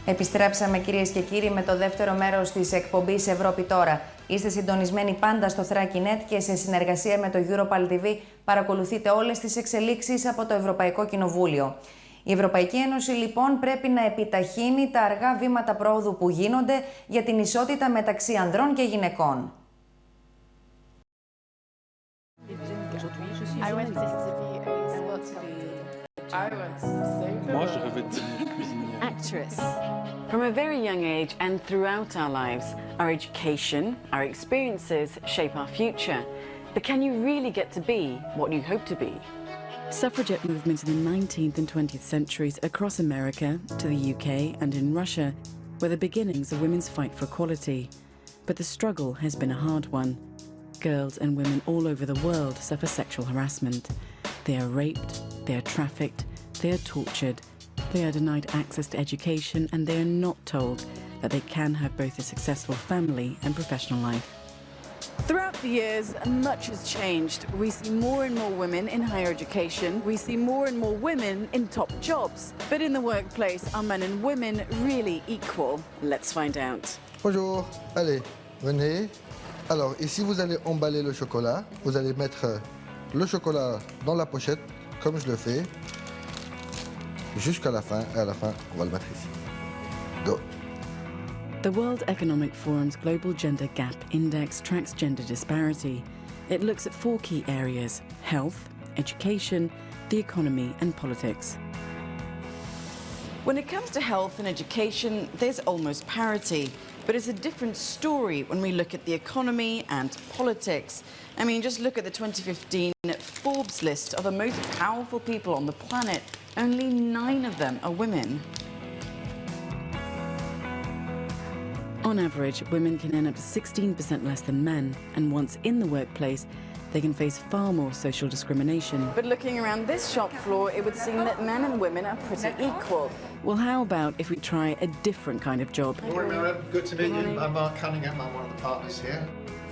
Επιστρέψαμε κυρίες και κύριοι με το δεύτερο μέρος της εκπομπής Ευρώπη τώρα. Είστε συντονισμένοι πάντα στο Thrakinet και σε συνεργασία με το Europal TV παρακολουθείτε όλες τις εξελίξεις από το Ευρωπαϊκό Κοινοβούλιο. Η Ευρωπαϊκή Ένωση λοιπόν πρέπει να επιταχύνει τα αργά βήματα πρόοδου που γίνονται για την ισότητα μεταξύ ανδρών και γυναικών. Actress. From a very young age and throughout our lives, our education, our experiences shape our future. But can you really get to be what you hope to be? Suffragette movements in the 19th and 20th centuries across America, to the UK and in Russia were the beginnings of women's fight for equality. But the struggle has been a hard one. Girls and women all over the world suffer sexual harassment. They are raped, they are trafficked, they are tortured, they are denied access to education, and they are not told that they can have both a successful family and professional life. Throughout the years, much has changed. We see more and more women in higher education. We see more and more women in top jobs. But in the workplace, are men and women really equal? Let's find out. Bonjour, allez, venez. Alors, ici, vous allez emballer le chocolat. Vous allez mettre le chocolat dans la pochette, comme je le fais, jusqu'à la fin. Et à la fin, on va le mettre ici. Go. The World Economic Forum's Global Gender Gap Index tracks gender disparity. It looks at 4 key areas: health, education, the economy and politics. When it comes to health and education, there's almost parity. But it's a different story when we look at the economy and politics. I mean, just look at the 2015 Forbes list of the most powerful people on the planet. Only 9 of them are women. On average, women can earn up to 16% less than men, and once in the workplace, they can face far more social discrimination. But looking around this shop floor, it would seem that men and women are pretty equal. Well, how about if we try a different kind of job? Good morning, Miriam. Good to meet you. I'm Mark Cunningham. I'm one of the partners here.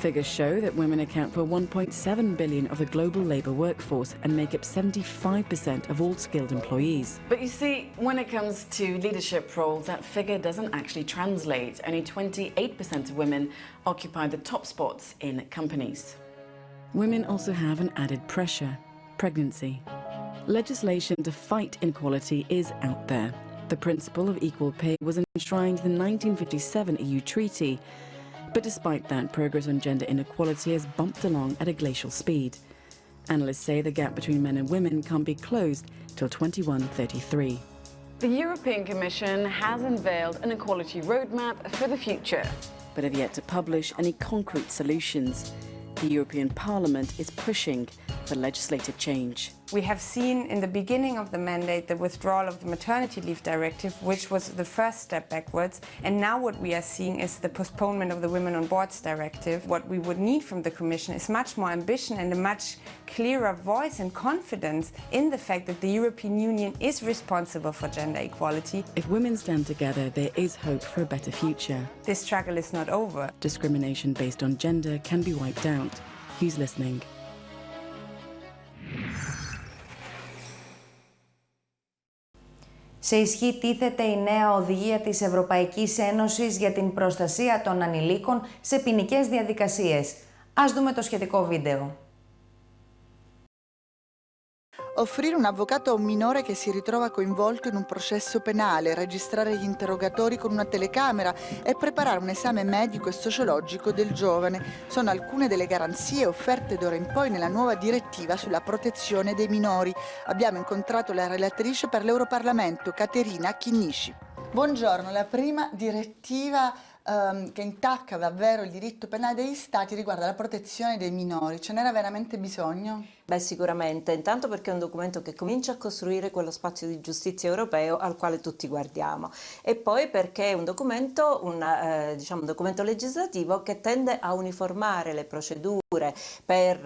Figures show that women account for 1.7 billion of the global labour workforce and make up 75% of all skilled employees. But you see, when it comes to leadership roles, that figure doesn't actually translate. Only 28% of women occupy the top spots in companies. Women also have an added pressure: pregnancy. Legislation to fight inequality is out there. The principle of equal pay was enshrined in the 1957 EU treaty. But despite that, progress on gender inequality has bumped along at a glacial speed. Analysts say the gap between men and women can't be closed till 2133. The European Commission has unveiled an equality roadmap for the future, but have yet to publish any concrete solutions. The European Parliament is pushing for legislative change. We have seen in the beginning of the mandate the withdrawal of the maternity leave directive, which was the first step backwards. And now what we are seeing is the postponement of the Women on Boards directive. What we would need from the Commission is much more ambition and a much clearer voice and confidence in the fact that the European Union is responsible for gender equality. If women stand together, there is hope for a better future. This struggle is not over. Discrimination based on gender can be wiped out. Who's listening? Σε ισχύ τίθεται η νέα οδηγία της Ευρωπαϊκής Ένωσης για την προστασία των ανηλίκων σε ποινικές διαδικασίες. Ας δούμε το σχετικό βίντεο. Offrire un avvocato a un minore che si ritrova coinvolto in un processo penale, registrare gli interrogatori con una telecamera e preparare un esame medico e sociologico del giovane sono alcune delle garanzie offerte d'ora in poi nella nuova direttiva sulla protezione dei minori. Abbiamo incontrato la relatrice per l'Europarlamento, Caterina Chinnici. Buongiorno, la prima direttiva che intacca davvero il diritto penale degli Stati riguarda la protezione dei minori. Ce n'era veramente bisogno? Beh, sicuramente, intanto perché è un documento che comincia a costruire quello spazio di giustizia europeo al quale tutti guardiamo, e poi perché è un documento, diciamo un documento legislativo che tende a uniformare le procedure per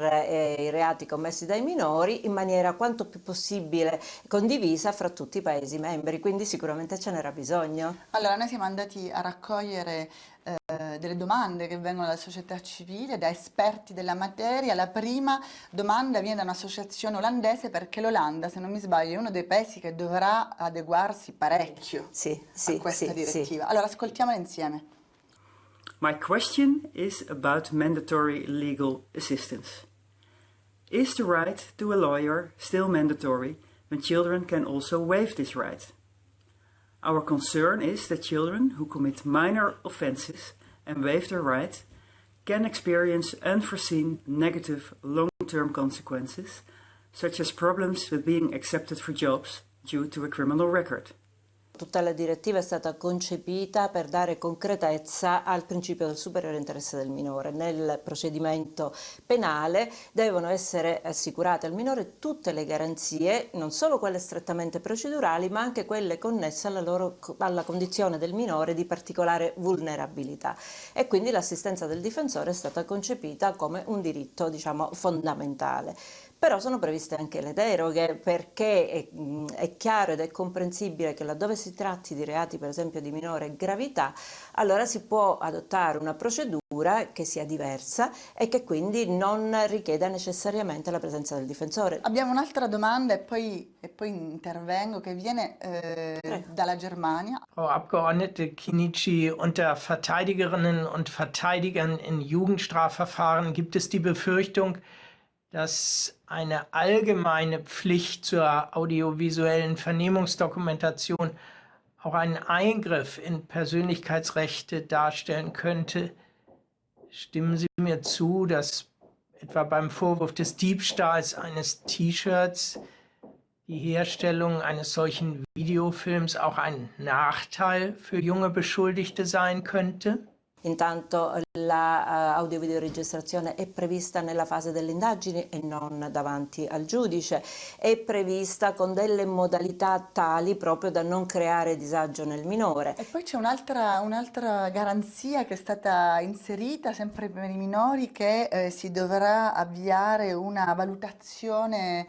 i reati commessi dai minori in maniera quanto più possibile condivisa fra tutti i Paesi membri, quindi sicuramente ce n'era bisogno. Allora, noi siamo andati a raccogliere delle domande che vengono dalla società civile, da esperti della materia. La prima domanda viene da un'associazione olandese, perché l'Olanda, se non mi sbaglio, è uno dei paesi che dovrà adeguarsi parecchio a questa direttiva. Allora ascoltiamola insieme. My question is about mandatory legal assistance. Is the right to a lawyer still mandatory when children can also waive this right? Our concern is that children who commit minor offences and waive their right can experience unforeseen negative long-term consequences, such as problems with being accepted for jobs due to a criminal record. Tutta la direttiva è stata concepita per dare concretezza al principio del superiore interesse del minore. Nel procedimento penale devono essere assicurate al minore tutte le garanzie, non solo quelle strettamente procedurali, ma anche quelle connesse alla condizione del minore di particolare vulnerabilità. E quindi l'assistenza del difensore è stata concepita come un diritto, diciamo, fondamentale. Però sono previste anche le deroghe, perché è chiaro ed è comprensibile che laddove si tratti di reati, per esempio di minore gravità, allora si può adottare una procedura che sia diversa e che quindi non richieda necessariamente la presenza del difensore. Abbiamo un'altra domanda e poi intervengo, che viene dalla Germania. Frau Abgeordnete Chinnici, unter Verteidigerinnen und Verteidigern in Jugendstrafverfahren gibt es die Befürchtung, dass eine allgemeine Pflicht zur audiovisuellen Vernehmungsdokumentation auch einen Eingriff in Persönlichkeitsrechte darstellen könnte. Stimmen Sie mir zu, dass etwa beim Vorwurf des Diebstahls eines T-Shirts die Herstellung eines solchen Videofilms auch ein Nachteil für junge Beschuldigte sein könnte? Intanto l'audio-videoregistrazione è prevista nella fase delle indagini e non davanti al giudice, è prevista con delle modalità tali proprio da non creare disagio nel minore. E poi c'è un'altra garanzia che è stata inserita sempre per i minori, che si dovrà avviare una valutazione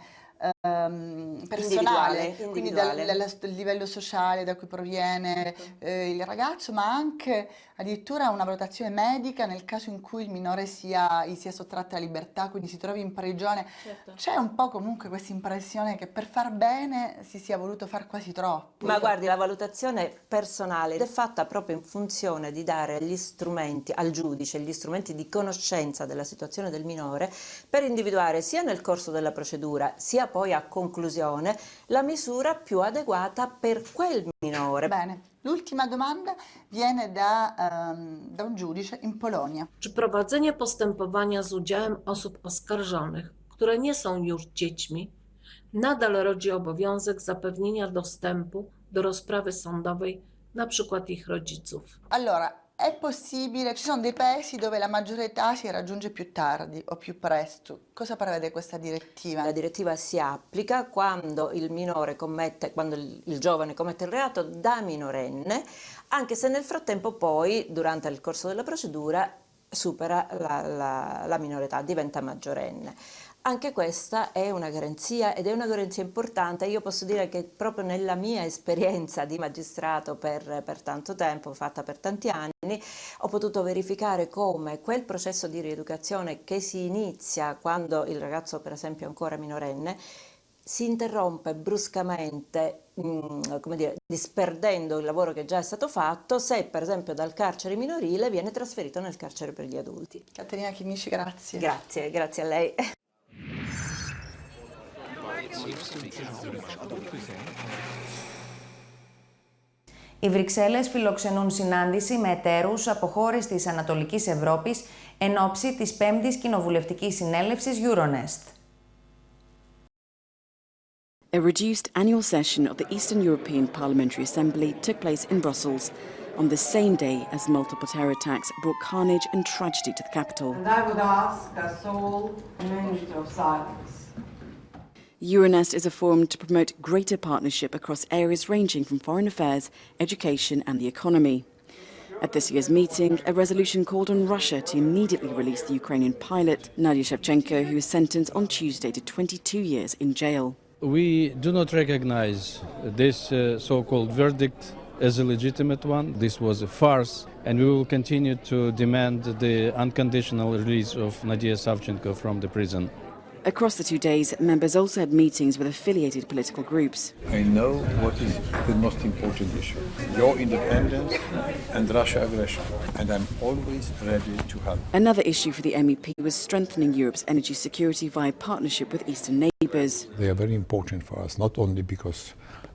personale, quindi dal livello sociale da cui proviene il ragazzo, ma anche addirittura una valutazione medica nel caso in cui il minore gli sia sottratta la libertà, quindi si trovi in prigione. Certo. C'è un po' comunque questa impressione che per far bene si sia voluto far quasi troppo. Ma guardi, la valutazione personale è fatta proprio in funzione di dare gli strumenti al giudice, gli strumenti di conoscenza della situazione del minore, per individuare sia nel corso della procedura sia poi a conclusione la misura più adeguata per quel minore. Bene, l'ultima domanda viene da un giudice in Polonia. Czy prowadzenie postępowania z udziałem osób oskarżonych, które nie są już dziećmi, nadal rodzi obowiązek zapewnienia dostępu do rozprawy sądowej, na przykład ich rodziców? Allora, è possibile, ci sono dei paesi dove la maggiore età si raggiunge più tardi o più presto. Cosa prevede questa direttiva? La direttiva si applica quando il giovane commette il reato da minorenne, anche se nel frattempo poi, durante il corso della procedura, supera la minore età, diventa maggiorenne. Anche questa è una garanzia, ed è una garanzia importante. Io posso dire che proprio nella mia esperienza di magistrato per tanto tempo, fatta per tanti anni, ho potuto verificare come quel processo di rieducazione che si inizia quando il ragazzo, per esempio, è ancora minorenne, si interrompe bruscamente, come dire, disperdendo il lavoro che già è stato fatto, se per esempio dal carcere minorile viene trasferito nel carcere per gli adulti. Caterina Chinnici, grazie. Grazie a lei. Οι Βρυξέλλες φιλοξενούν συνάντηση με εταίρους από χώρες της Ανατολικής Ευρώπης εν ώψη της 5ης Κοινοβουλευτικής Συνέλευσης Euronest. A reduced annual session of the Eastern European Parliamentary Assembly took place in Brussels on the same day as multiple terror attacks brought carnage and tragedy to the capital. And I would ask us all a minute of silence. Euronest is a forum to promote greater partnership across areas ranging from foreign affairs, education and the economy. At this year's meeting, a resolution called on Russia to immediately release the Ukrainian pilot, Nadia Shevchenko, who was sentenced on Tuesday to 22 years in jail. We do not recognize this so-called verdict as a legitimate one. This was a farce, and we will continue to demand the unconditional release of Nadia Savchenko from the prison. Across the 2 days, members also had meetings with affiliated political groups. I know what is the most important issue: your independence and Russia aggression, and I'm always ready to help. Another issue for the MEP was strengthening Europe's energy security via partnership with eastern neighbours. They are very important for us, not only because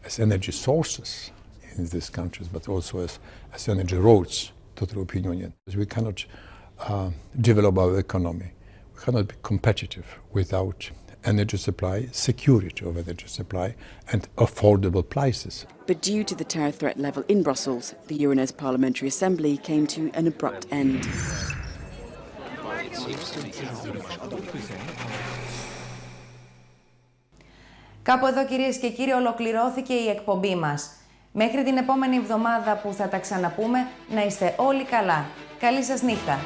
as energy sources in these countries, but also as energy roads to the European Union. We cannot develop our economy. We cannot be competitive without energy supply, security of energy supply, and affordable prices. But due to the terror threat level in Brussels, the Euronest Parliamentary Assembly came to an abrupt end. Κάπου εδώ, κυρίες και κύριοι, ολοκληρώθηκε η εκπομπή μας. Μέχρι την επόμενη εβδομάδα που θα τα ξαναπούμε, να είστε όλοι καλά. Καλή σας νύχτα.